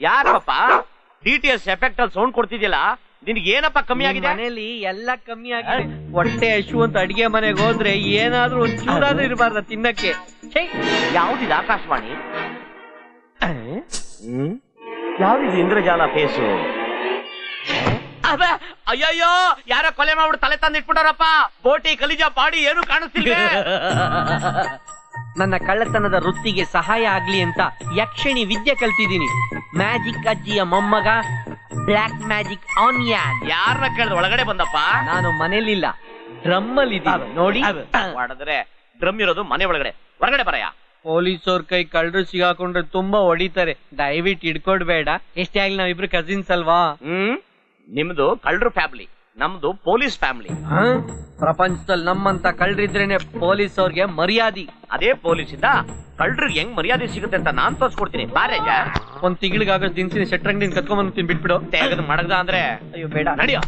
ಯಾಕಪ್ಪ DTS effect ಅಲ್ಲಿ sound ಕೊಡ್ತಿದ್ಯಲ್ಲ, ನಿನ್ಗೆ ಏನಪ್ಪ ಕಮ್ಮಿ ಆಗಿದೆ? ಮನೇಲಿ ಎಲ್ಲ ಕಮ್ಮಿ ಆಗಿದೆ. ಹೊಟ್ಟೆ ಹಶು ಅಂತ ಅಡಿಗೆ ಮನೆಗೆ ಹೋದ್ರೆ ಏನಾದ್ರೂ ಒಂದ್ ಚೂರಾದ್ರೂ ಇರಬಾರ್ದ ತಿನ್ನಕ್ಕೆ. ಯಾವ್ದಿದೆ ಆಕಾಶವಾಣಿ? ಯಾವ್ದಿದೆ ಇಂದ್ರಜಾಲ ಫೇಸು? ಅಯ್ಯಯ್ಯೋ, ಯಾರ ಕೊಲೆ ಮಾಡ್ಬಿಟ್ಟು ತಲೆ ತಂದು ಇಟ್ಬಿಟ್ಟಾರಪ್ಪ. ಬೋಟಿ ಕಲಿಜಾ ಬಾಡಿ ಏನು ಕಾಣಿಸ್ತಿಲ್ಲ. ನನ್ನ ಕಳ್ಳತನದ ವೃತ್ತಿಗೆ ಸಹಾಯ ಆಗ್ಲಿ ಅಂತ ಯಕ್ಷಿಣಿ ವಿದ್ಯೆ ಕಲ್ತಿದ್ದೀನಿ. ಮ್ಯಾಜಿಕ್ ಅಜ್ಜಿಯ ಮೊಮ್ಮಗ, ಬ್ಲಾಕ್ ಮ್ಯಾಜಿಕ್ ಆನಿಯನ್. ಯಾರನ್ನ ಕೇಳಿದ್ರೆ ಒಳಗಡೆ ಬಂದಪ್ಪ? ನಾನು ಮನೇಲಿಲ್ಲ, ಡ್ರಮ್ ಅಲ್ಲಿ ನೋಡಿ. ಮಾಡಿದ್ರೆ ಡ್ರಮ್ ಇರೋದು ಮನೆ ಒಳಗಡೆ, ಹೊರಗಡೆ ಬರಯ್ಯ. ಪೊಲೀಸವ್ರ ಕೈ ಕಳ್ಳರು ಸಿಗಾಕೊಂಡ್ರೆ ತುಂಬಾ ಹೊಡಿತಾರೆ, ದಯವಿಟ್ಟು ಹಿಡ್ಕೊಡ್ಬೇಡ. ಎಷ್ಟೇ ಆಗ್ಲಿ ನಾವಿಬ್ರು ಕಸಿನ್ಸ್ ಅಲ್ವಾ? ನಿಮ್ದು ಕಳ್ಳರು ಫ್ಯಾಮಿಲಿ, ನಮ್ದು ಪೊಲೀಸ್ ಫ್ಯಾಮಿಲಿ. ಪ್ರಪಂಚದಲ್ಲಿ ನಮ್ಮಂತ ಕಳ್ಳರಿದ್ರೇನೆ ಪೊಲೀಸ್ ಅವ್ರಿಗೆ ಮರ್ಯಾದೆ. ಅದೇ ಪೊಲೀಸ್ ಇಂದ ಕಳ್ಳರಿಗೆ ಹೆಂಗ್ ಮರ್ಯಾದೆ ಸಿಗುತ್ತೆ ಅಂತ ನಾನ್ ತೋರ್ಸ್ಕೊಡ್ತೀನಿ. ಬಾರೇಜ ಒಂದ್ ತಿಂಗಳಿಗಾಗ ದಿನಸಿನ ಶೆಟ್ರಂಗಡಿನ ಕತ್ಕೊಂಡ್ ಬಂದು ಬಿಟ್ಬಿಡು. ತೆಗೆದು ಮಡಗ್ದ ಅಂದ್ರೆ ಅಯ್ಯೋ ಬೇಡ, ನಡಿಯೋ.